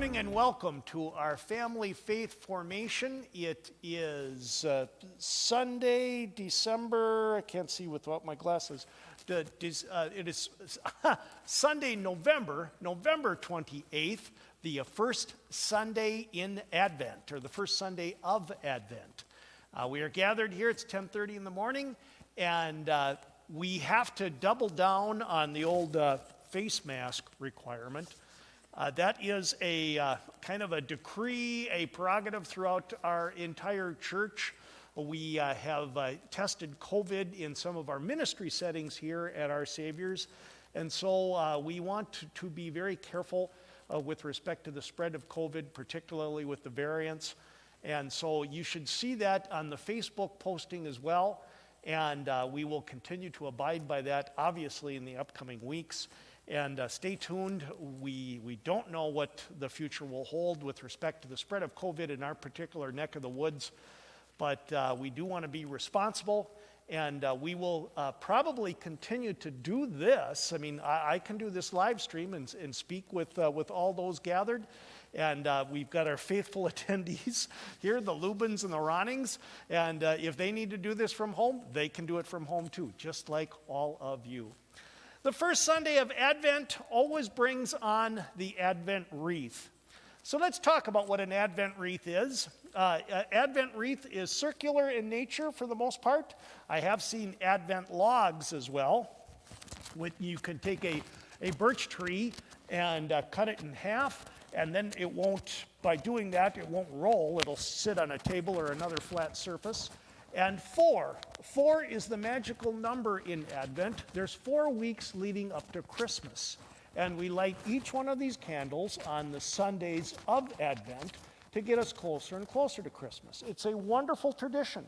morning and welcome to our family faith formation. It is Sunday, December, I can't see without my glasses. It is Sunday, November 28th, the first Sunday in Advent, or the first Sunday of Advent. We are gathered here, it's 10:30 in the morning, and we have to double down on the old face mask requirement. That is a kind of a decree, a prerogative throughout our entire church. We have tested COVID in some of our ministry settings here at Our Savior's, and so we want to be very careful with respect to the spread of COVID, particularly with the variants. And so you should see that on the Facebook posting as well, and we will continue to abide by that, obviously, in the upcoming weeks. And stay tuned. We don't know what the future will hold with respect to the spread of COVID in our particular neck of the woods, but we do want to be responsible, and we will probably continue to do this. I mean, I can do this live stream and speak with all those gathered, and we've got our faithful attendees here, the Lubins and the Ronings, and if they need to do this from home, they can do it from home too, just like all of you. The first Sunday of Advent always brings on the Advent wreath. So let's talk about what an Advent wreath is. Advent wreath is circular in nature for the most part. I have seen Advent logs as well. You can take a birch tree and cut it in half, and then it won't, by doing that, it won't roll. It'll sit on a table or another flat surface. And four is the magical number in Advent. There's 4 weeks leading up to Christmas. And we light each one of these candles on the Sundays of Advent to get us closer and closer to Christmas. It's a wonderful tradition.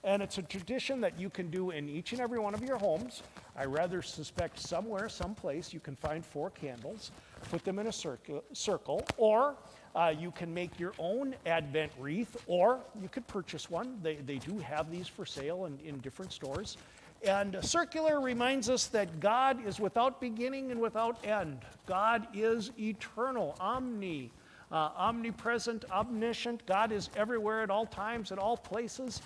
And it's a tradition that you can do in each and every one of your homes. I rather suspect somewhere, someplace, you can find 4 candles, put them in a circle, or you can make your own Advent wreath, or you could purchase one. They do have these for sale in different stores. And circular reminds us that God is without beginning and without end. God is eternal, omnipresent, omniscient. God is everywhere at all times, at all places.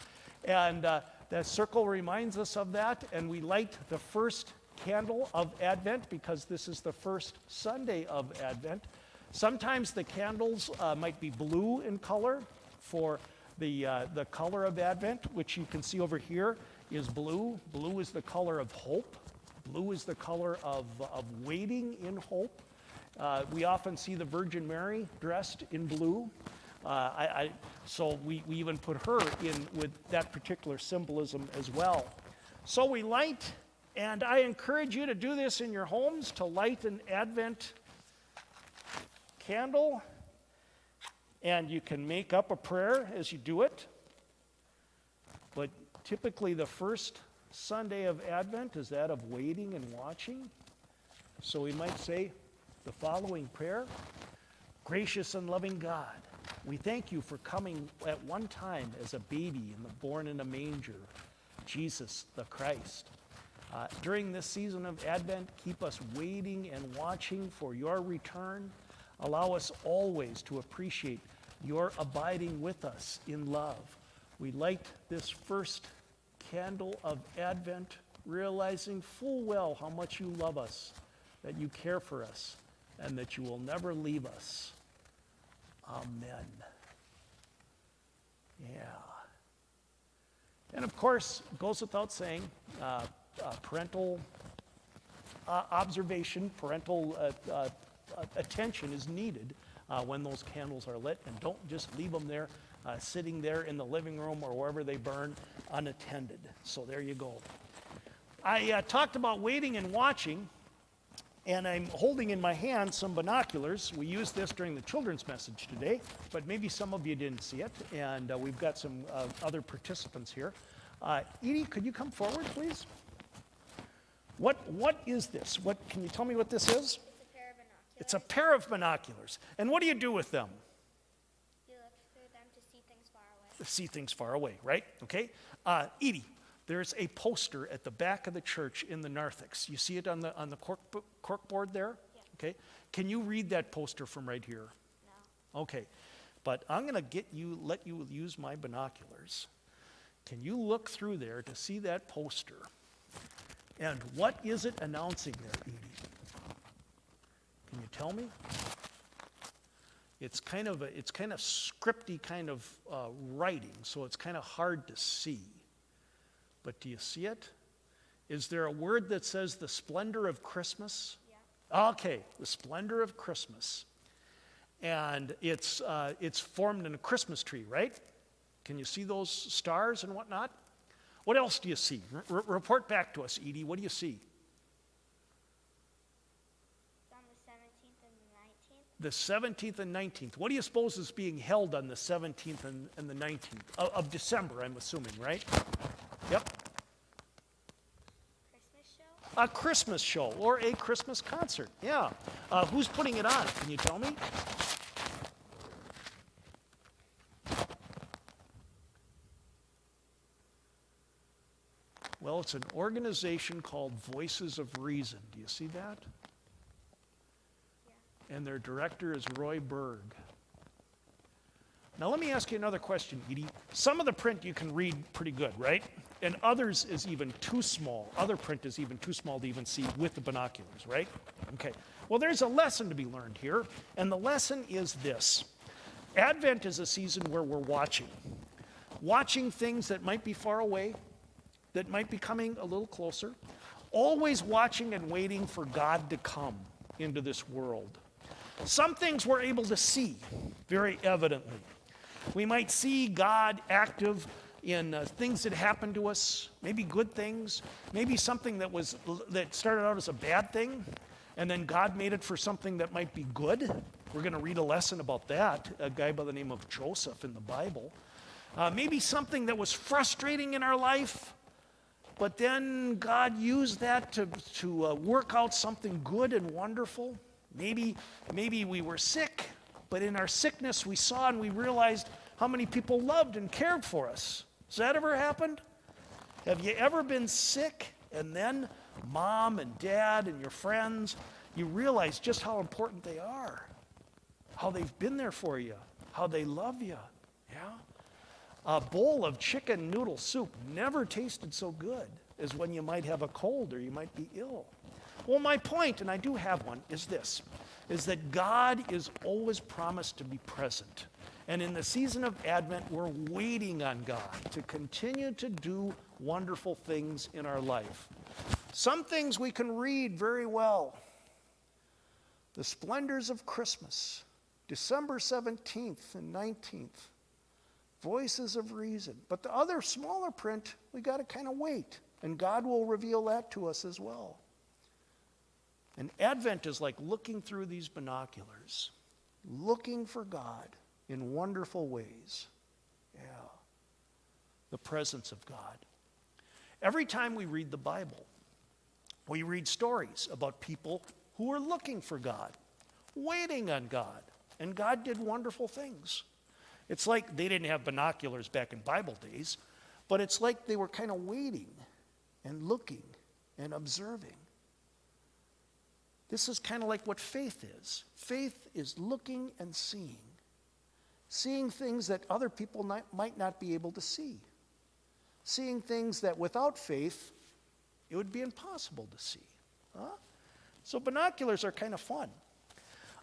And that circle reminds us of that. And we light the first candle of Advent because this is the first Sunday of Advent. Sometimes the candles might be blue in color for the color of Advent, which you can see over here is blue. Blue is the color of hope. Blue is the color of waiting in hope. We often see the Virgin Mary dressed in blue. So we even put her in with that particular symbolism as well. So we light, and I encourage you to do this in your homes, to light an Advent candle, and you can make up a prayer as you do it. But typically the first Sunday of Advent is that of waiting and watching. So we might say the following prayer: Gracious and loving God, we thank you for coming at one time as a baby and born in a manger, Jesus the Christ. During this season of Advent, keep us waiting and watching for your return. Allow us always to appreciate your abiding with us in love. We light this first candle of Advent, realizing full well how much you love us, that you care for us, and that you will never leave us. Amen. Yeah. And of course, it goes without saying, parental observation, parental attention is needed when those candles are lit, and don't just leave them there sitting there in the living room or wherever they burn unattended. So there you go. I talked about waiting and watching, and I'm holding in my hand some binoculars. We used this during the children's message today, but maybe some of you didn't see it, and we've got some other participants here. Edie, could you come forward, please? What is this? Can you tell me what this is? It's a pair of binoculars. And what do you do with them? You look through them to see things far away. To see things far away, right? Okay. Edie, there's a poster at the back of the church in the narthex. You see it on the cork board there? Yeah. Okay. Can you read that poster from right here? No. Okay, but I'm going to let you use my binoculars. Can you look through there to see that poster? And what is it announcing there, Edie? Can you tell me? It's kind of scripty kind of writing, so it's kind of hard to see. But do you see it? Is there a word that says the splendor of Christmas? Yeah. Okay, the splendor of Christmas. And it's formed in a Christmas tree, right? Can you see those stars and whatnot? What else do you see? Report back to us, Edie. What do you see? It's on the 17th and the 19th. The 17th and 19th. What do you suppose is being held on the 17th and the 19th of December, I'm assuming, right? Yep. Christmas show? A Christmas show or a Christmas concert, yeah. Who's putting it on? Can you tell me? Well, it's an organization called Voices of Reason. Do you see that? Yeah. And their director is Roy Berg. Now let me ask you another question, Edie. Some of the print you can read pretty good, right? And others is even too small. Other print is even too small to even see with the binoculars, right? Okay. Well, there's a lesson to be learned here, and the lesson is this. Advent is a season where we're watching things that might be far away, that might be coming a little closer, always watching and waiting for God to come into this world. Some things we're able to see very evidently. We might see God active in things that happen to us, maybe good things, maybe something that started out as a bad thing, and then God made it for something that might be good. We're going to read a lesson about that, a guy by the name of Joseph in the Bible. Maybe something that was frustrating in our life, but then God used that to work out something good and wonderful. Maybe we were sick, but in our sickness we saw and we realized how many people loved and cared for us. Has that ever happened? Have you ever been sick and then mom and dad and your friends, you realize just how important they are, how they've been there for you, how they love you, yeah? A bowl of chicken noodle soup never tasted so good as when you might have a cold or you might be ill. Well, my point, and I do have one, is this, is that God is always promised to be present. And in the season of Advent, we're waiting on God to continue to do wonderful things in our life. Some things we can read very well. The splendors of Christmas, December 17th and 19th. Voices of Reason. But the other smaller print, we got to kind of wait. And God will reveal that to us as well. And Advent is like looking through these binoculars, looking for God in wonderful ways. Yeah. The presence of God. Every time we read the Bible, we read stories about people who were looking for God, waiting on God, and God did wonderful things. It's like they didn't have binoculars back in Bible days, but it's like they were kind of waiting and looking and observing. This is kind of like what faith is. Faith is looking and seeing things that other people might not be able to see, seeing things that without faith, it would be impossible to see. Huh? So binoculars are kind of fun.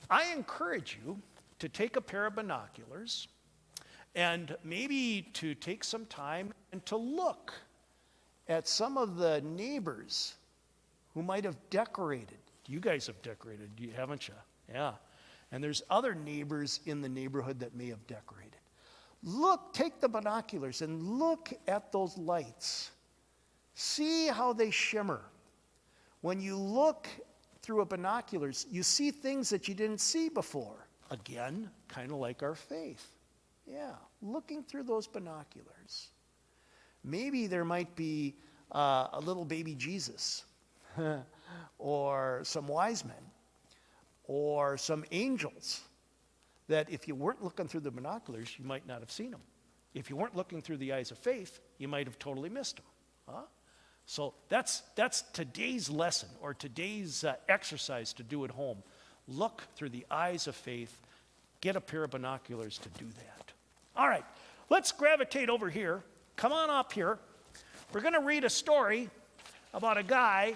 I encourage you to take a pair of binoculars and maybe to take some time and to look at some of the neighbors who might have decorated. You guys have decorated, haven't you? Yeah. And there's other neighbors in the neighborhood that may have decorated. Take the binoculars and look at those lights. See how they shimmer. When you look through a binoculars, you see things that you didn't see before. Again, kind of like our faith. Yeah, looking through those binoculars. Maybe there might be a little baby Jesus or some wise men or some angels that if you weren't looking through the binoculars, you might not have seen them. If you weren't looking through the eyes of faith, you might have totally missed them. Huh? So that's today's lesson or today's exercise to do at home. Look through the eyes of faith Get a pair of binoculars to do that. All right, let's gravitate over here. Come on up here. We're going to read a story about a guy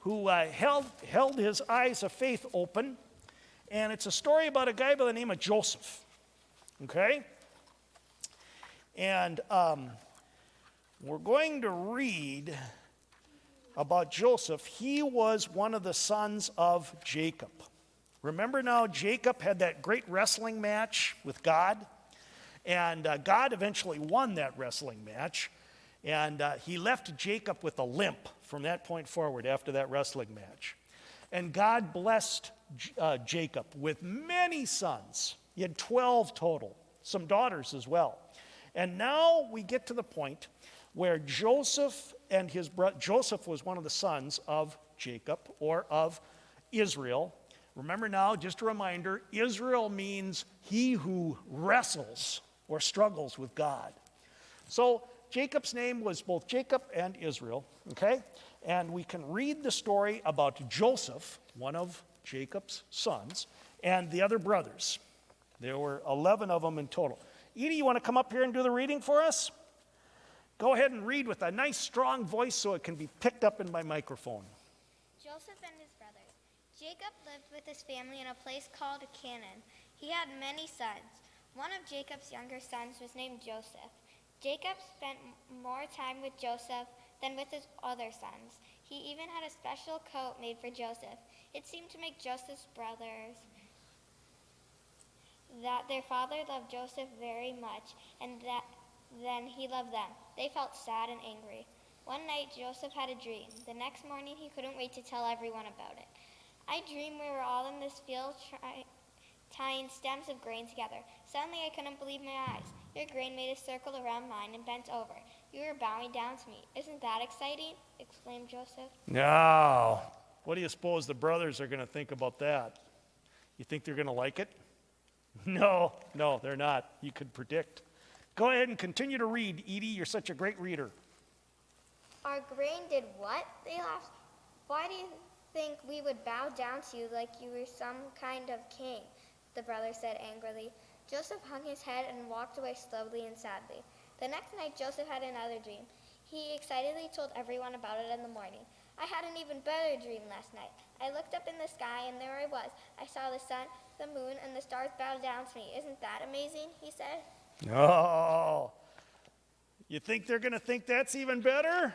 who held his eyes of faith open, and it's a story about a guy by the name of Joseph. Okay? And we're going to read about Joseph. He was one of the sons of Jacob. Remember now, Jacob had that great wrestling match with God, and God eventually won that wrestling match, and he left Jacob with a limp from that point forward after that wrestling match. And God blessed Jacob with many sons. He had 12 total, some daughters as well. And now we get to the point where Joseph and his brother, Joseph was one of the sons of Jacob or of Israel. Remember now, just a reminder, Israel means he who wrestles or struggles with God. So Jacob's name was both Jacob and Israel, okay? And we can read the story about Joseph, one of Jacob's sons, and the other brothers. There were 11 of them in total. Edie, you want to come up here and do the reading for us? Go ahead and read with a nice, strong voice so it can be picked up in my microphone. Joseph and his brothers. Jacob lived with his family in a place called Canaan. He had many sons. One of Jacob's younger sons was named Joseph. Jacob spent more time with Joseph than with his other sons. He even had a special coat made for Joseph. It seemed to make Joseph's brothers that their father loved Joseph very much, and that then he loved them. They felt sad and angry. One night, Joseph had a dream. The next morning, he couldn't wait to tell everyone about it. I dreamed we were all in this field tying stems of grain together. Suddenly, I couldn't believe my eyes. Your grain made a circle around mine and bent over. You were bowing down to me. Isn't that exciting? Exclaimed Joseph. Now, what do you suppose the brothers are going to think about that? You think they're going to like it? No, they're not. You could predict. Go ahead and continue to read, Edie. You're such a great reader. Our grain did what? They laughed. Why do you think we would bow down to you like you were some kind of king? The brother said angrily. Joseph hung his head and walked away slowly and sadly. The next night, Joseph had another dream. He excitedly told everyone about it in the morning. I had an even better dream last night. I looked up in the sky, and there I was. I saw the sun, the moon, and the stars bow down to me. Isn't that amazing? He said. Oh, you think they're going to think that's even better?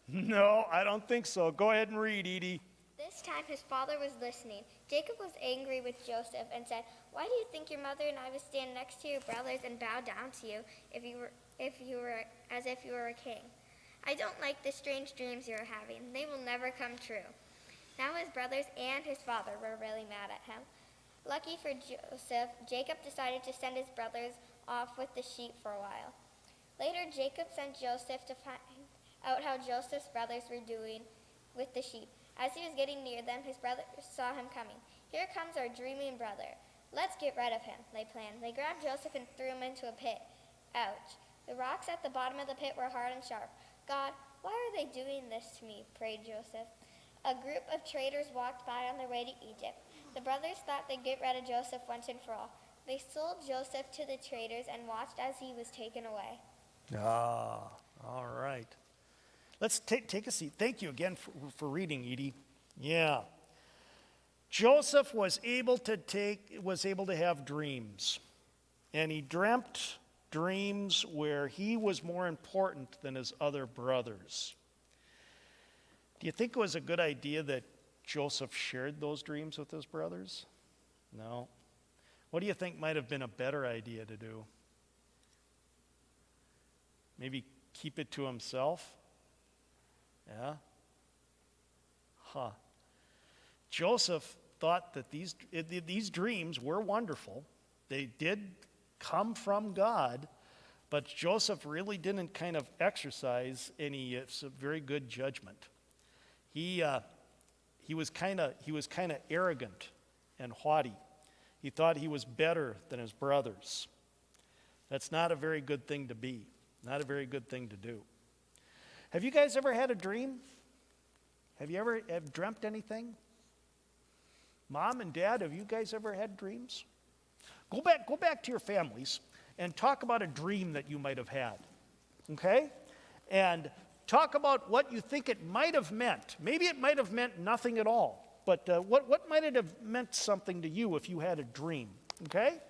No, I don't think so. Go ahead and read, Edie. This time his father was listening. Jacob was angry with Joseph and said, "Why do you think your mother and I would stand next to your brothers and bow down to you as if you were a king? I don't like the strange dreams you are having. They will never come true." Now his brothers and his father were really mad at him. Lucky for Joseph, Jacob decided to send his brothers off with the sheep for a while. Later, Jacob sent Joseph to find out how Joseph's brothers were doing with the sheep. As he was getting near them, his brothers saw him coming. "Here comes our dreaming brother. Let's get rid of him," they planned. They grabbed Joseph and threw him into a pit. Ouch. The rocks at the bottom of the pit were hard and sharp. "God, why are they doing this to me?" prayed Joseph. A group of traders walked by on their way to Egypt. The brothers thought they'd get rid of Joseph once and for all. They sold Joseph to the traders and watched as he was taken away. Ah, all right. Let's take a seat. Thank you again for reading, Edie. Yeah. Joseph was able to have dreams. And he dreamt dreams where he was more important than his other brothers. Do you think it was a good idea that Joseph shared those dreams with his brothers? No. What do you think might have been a better idea to do? Maybe keep it to himself? Yeah? Huh. Joseph thought that these dreams were wonderful. They did come from God, but Joseph really didn't kind of exercise any very good judgment. He was kind of arrogant and haughty. He thought he was better than his brothers. That's not a very good thing to be. Not a very good thing to do. Have you guys ever had a dream? Have you ever dreamt anything? Mom and Dad, have you guys ever had dreams? Go back to your families and talk about a dream that you might have had, okay? And talk about what you think it might have meant. Maybe it might have meant nothing at all, but what might it have meant something to you if you had a dream, okay?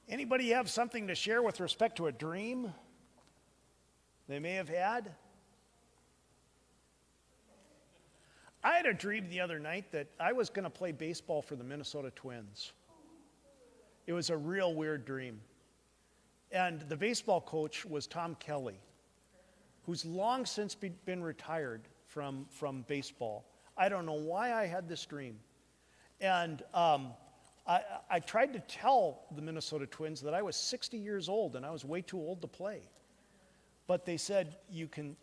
Anybody have something to share with respect to a dream they may have had? I had a dream the other night that I was going to play baseball for the Minnesota Twins. It was a real weird dream. And the baseball coach was Tom Kelly, who's long since been retired from baseball. I don't know why I had this dream. And I tried to tell the Minnesota Twins that I was 60 years old and I was way too old to play. But they said, you can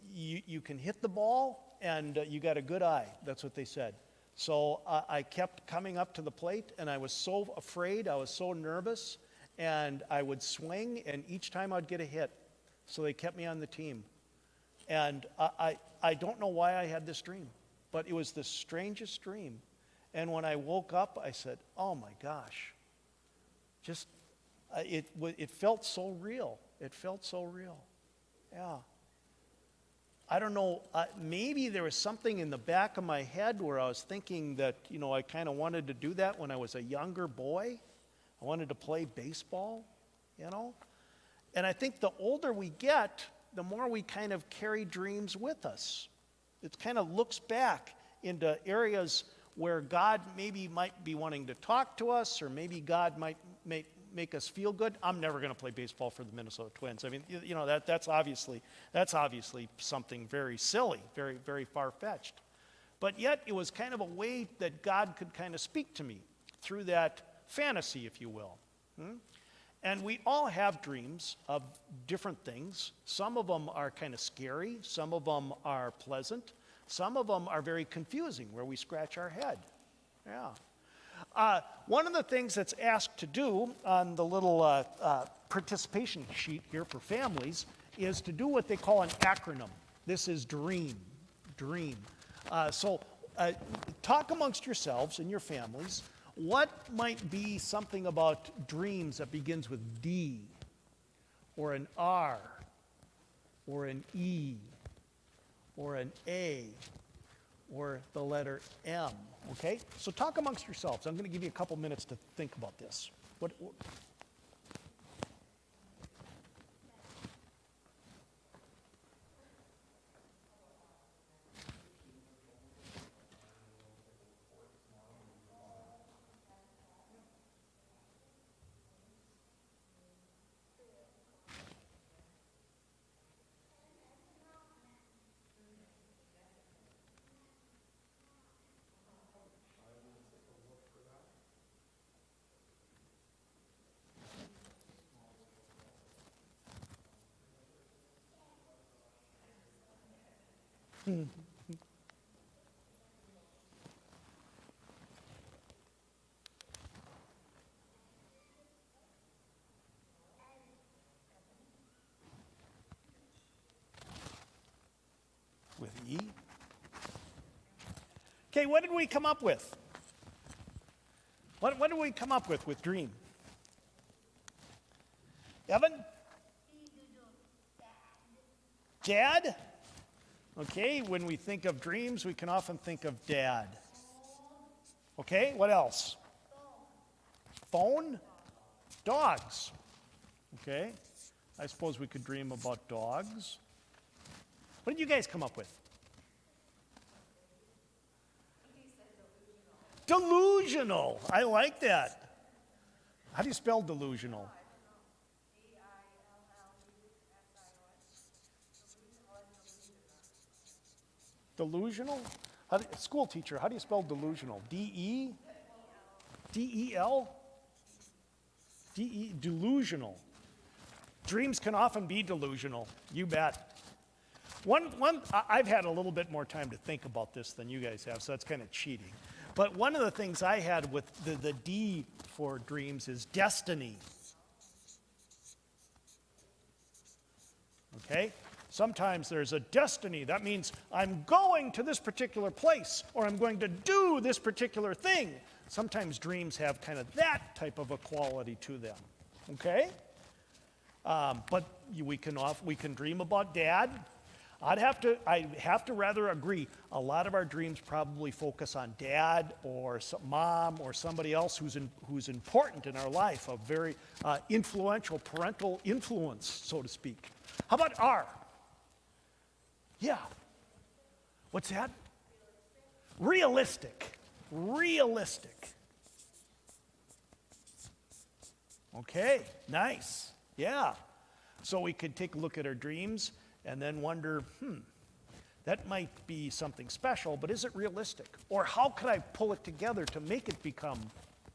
hit the ball and you got a good eye. That's what they said. So I kept coming up to the plate and I was so afraid, I was so nervous, and I would swing and each time I'd get a hit. So they kept me on the team. And I don't know why I had this dream, but it was the strangest dream. And when I woke up, I said, oh my gosh, it felt so real. It felt so real. Yeah. I don't know, maybe there was something in the back of my head where I was thinking that, I kind of wanted to do that when I was a younger boy. I wanted to play baseball, And I think the older we get, the more we kind of carry dreams with us. It kind of looks back into areas where God maybe might be wanting to talk to us, or maybe God might make us feel good. I'm never going to play baseball for the Minnesota Twins. I mean, that's obviously something very silly, very, very far-fetched. But yet it was kind of a way that God could kind of speak to me through that fantasy, if you will. And we all have dreams of different things. Some of them are kind of scary. Some of them are pleasant. Some of them are very confusing, where we scratch our head. Yeah. One of the things that's asked to do on the little participation sheet here for families is to do what they call an acronym. This is DREAM. So talk amongst yourselves and your families. What might be something about dreams that begins with D, or an R, or an E, or an A, or the letter M, okay? So talk amongst yourselves. I'm going to give you a couple minutes to think about this. What With E. Okay, what did we come up with? What did we come up with dream? Evan? Dad? Okay, when we think of dreams, we can often think of dad. Okay, what else? Phone? Dogs. Okay, I suppose we could dream about dogs. What did you guys come up with? Delusional. I like that. How do you spell delusional? Delusional? School teacher, how do you spell delusional? D-E? D-E-L? D-E, delusional. Dreams can often be delusional, you bet. I've had a little bit more time to think about this than you guys have, so that's kind of cheating. But one of the things I had with the D for dreams is destiny. Okay? Sometimes there's a destiny. That means I'm going to this particular place, or I'm going to do this particular thing. Sometimes dreams have kind of that type of a quality to them. Okay? But we can dream about dad. I have to rather agree. A lot of our dreams probably focus on dad or mom or somebody else who's important in our life, a very influential parental influence, so to speak. How about R? Yeah. What's that? Realistic. Realistic. Okay, nice. Yeah. So we could take a look at our dreams and then wonder, that might be something special, but is it realistic? Or how could I pull it together to make it become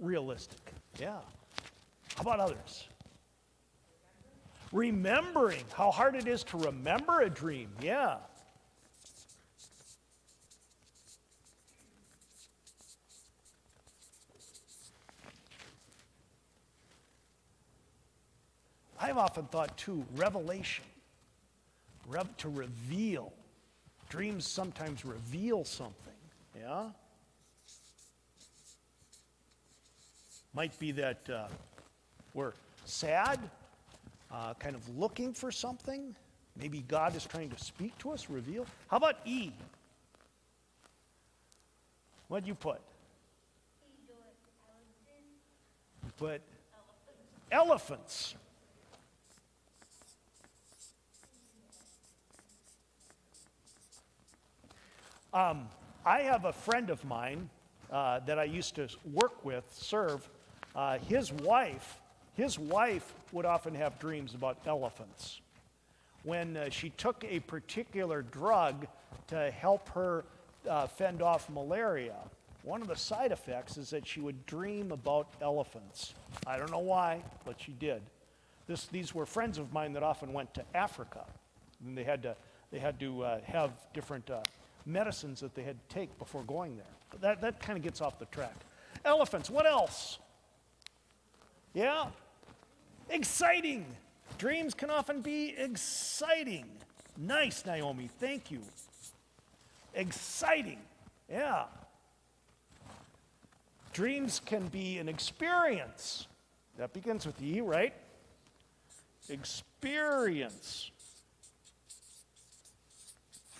realistic? Yeah. How about others? Remembering, how hard it is to remember a dream. Yeah. I've often thought, too, revelation. To reveal. Dreams sometimes reveal something, yeah? Might be that we're sad, kind of looking for something. Maybe God is trying to speak to us, reveal. How about E? What'd you put? You put elephants. I have a friend of mine that I used to work with, serve. His wife would often have dreams about elephants. When she took a particular drug to help her fend off malaria, one of the side effects is that she would dream about elephants. I don't know why, but she did. These were friends of mine that often went to Africa, and they had to have different medicines that they had to take before going there. But that kind of gets off the track. Elephants, what else? Yeah? Exciting. Dreams can often be exciting. Nice, Naomi, thank you. Exciting, yeah. Dreams can be an experience. That begins with E, right? Experience.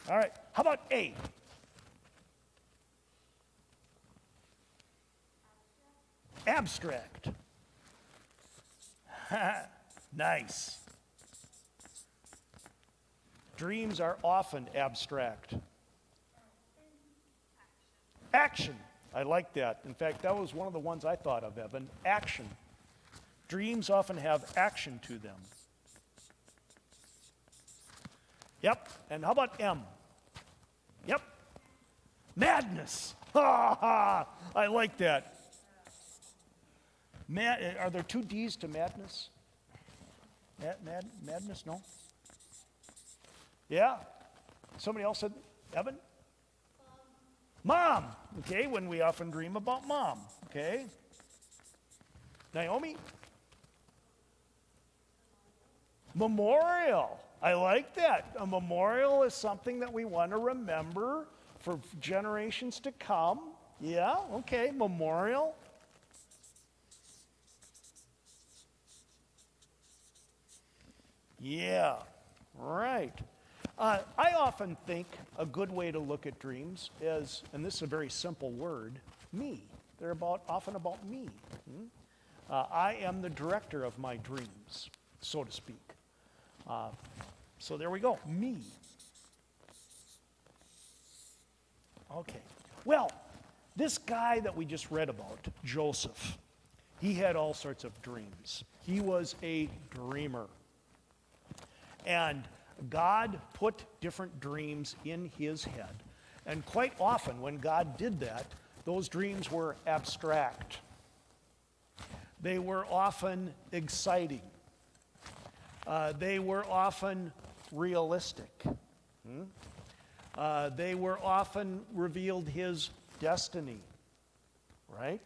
All right, how about A? Abstract. Nice. Dreams are often abstract. Action. I like that. In fact, that was one of the ones I thought of, Evan. Action. Dreams often have action to them. Yep. And how about M? Yep. Madness. Ha ha. I like that. Are there two D's to madness? Madness? No? Yeah? Somebody else said Evan? Mom. Okay, when we often dream about mom. Okay. Naomi? Memorial. I like that. A memorial is something that we want to remember for generations to come. Yeah, okay, memorial. Yeah, right. I often think a good way to look at dreams is, and this is a very simple word, me. They're often about me. I am the director of my dreams, so to speak. So there we go, me. Okay. Well, this guy that we just read about, Joseph, he had all sorts of dreams. He was a dreamer. And God put different dreams in his head. And quite often when God did that, those dreams were abstract. They were often exciting. They were often realistic. They were often revealed his destiny, right?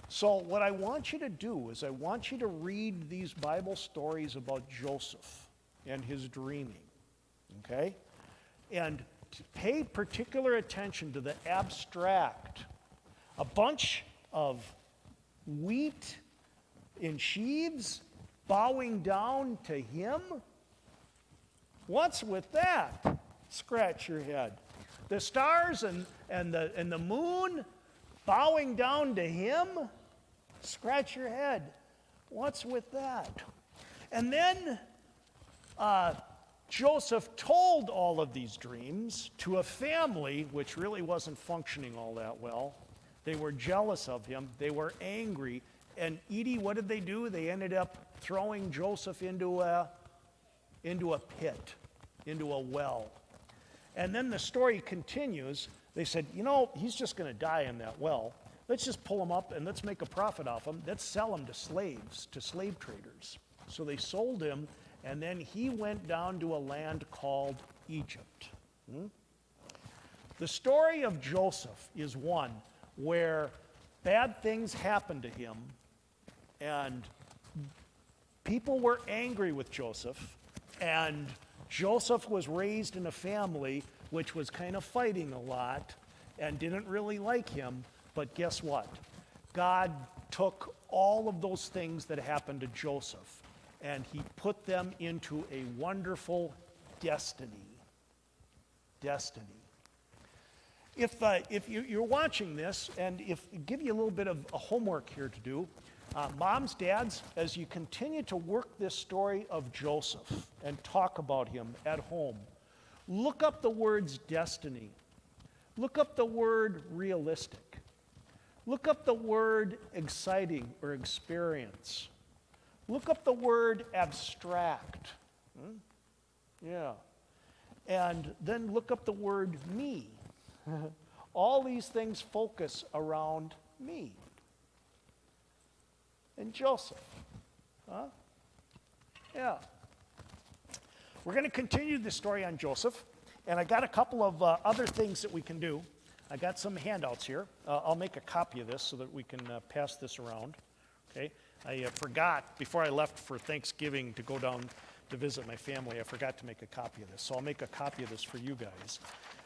So what I want you to do is I want you to read these Bible stories about Joseph and his dreaming, okay? And pay particular attention to the abstract. A bunch of wheat in sheaves bowing down to him? What's with that? Scratch your head. The stars and the moon bowing down to him? Scratch your head. What's with that? And then Joseph told all of these dreams to a family which really wasn't functioning all that well. They were jealous of him. They were angry. And Edie, what did they do? They ended up throwing Joseph into a pit, into a well. And then the story continues. They said, you know, he's just going to die in that well. Let's just pull him up and let's make a profit off him. Let's sell him to slaves, to slave traders. So they sold him, and then he went down to a land called Egypt. The story of Joseph is one where bad things happened to him, and people were angry with Joseph, and Joseph was raised in a family which was kind of fighting a lot and didn't really like him. But guess what? God took all of those things that happened to Joseph and he put them into a wonderful destiny. Destiny. If you're watching this, and give you a little bit of a homework here to do, moms, dads, as you continue to work this story of Joseph and talk about him at home, look up the words destiny. Look up the word realistic. Look up the word exciting or experience. Look up the word abstract. Yeah. And then look up the word me. All these things focus around me. And Joseph. Huh? Yeah. We're going to continue the story on Joseph, and I got a couple of other things that we can do. I got some handouts here. I'll make a copy of this so that we can pass this around. Okay. I forgot, before I left for Thanksgiving to go down to visit my family, I forgot to make a copy of this. So I'll make a copy of this for you guys.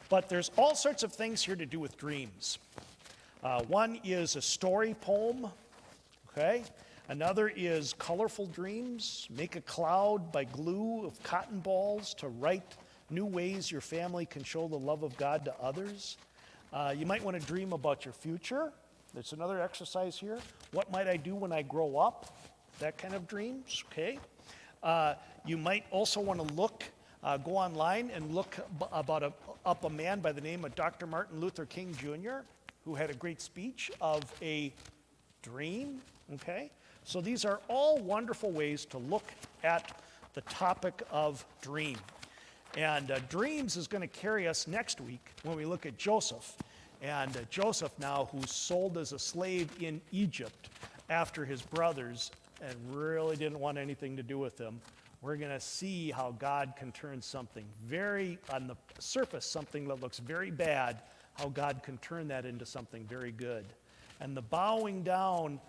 But there's all sorts of things here to do with dreams. One is a story poem, okay? Another is colorful dreams. Make a cloud by glue of cotton balls to write new ways your family can show the love of God to others. You might want to dream about your future. There's another exercise here. What might I do when I grow up? That kind of dreams, okay? You might also want to go online and look up a man by the name of Dr. Martin Luther King Jr., who had a great speech of a dream, okay? So these are all wonderful ways to look at the topic of dream. And dreams is going to carry us next week when we look at Joseph. And Joseph now, who's sold as a slave in Egypt after his brothers and really didn't want anything to do with him, we're going to see how God can turn something very, on the surface, something that looks very bad, how God can turn that into something very good. And the bowing down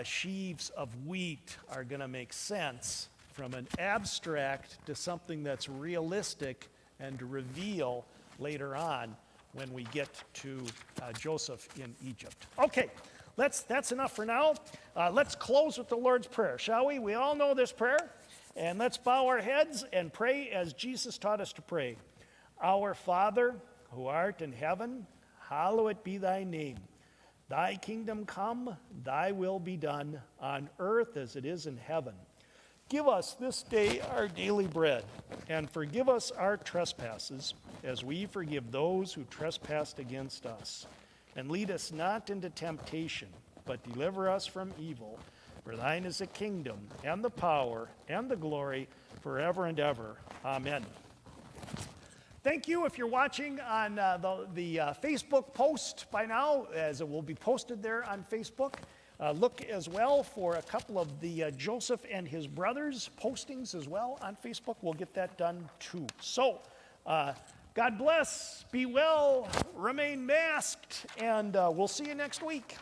sheaves of wheat are going to make sense from an abstract to something that's realistic and to reveal later on when we get to Joseph in Egypt. Okay, that's enough for now. Let's close with the Lord's Prayer, shall we? We all know this prayer. And let's bow our heads and pray as Jesus taught us to pray. Our Father, who art in heaven, hallowed be thy name. Thy kingdom come, thy will be done, on earth as it is in heaven. Give us this day our daily bread, and forgive us our trespasses, as we forgive those who trespass against us. And lead us not into temptation, but deliver us from evil. For thine is the kingdom, and the power, and the glory, forever and ever. Amen. Thank you if you're watching on the Facebook post by now, as it will be posted there on Facebook. Look as well for a couple of the Joseph and his brothers postings as well on Facebook. We'll get that done too. So, God bless, be well, remain masked, and we'll see you next week.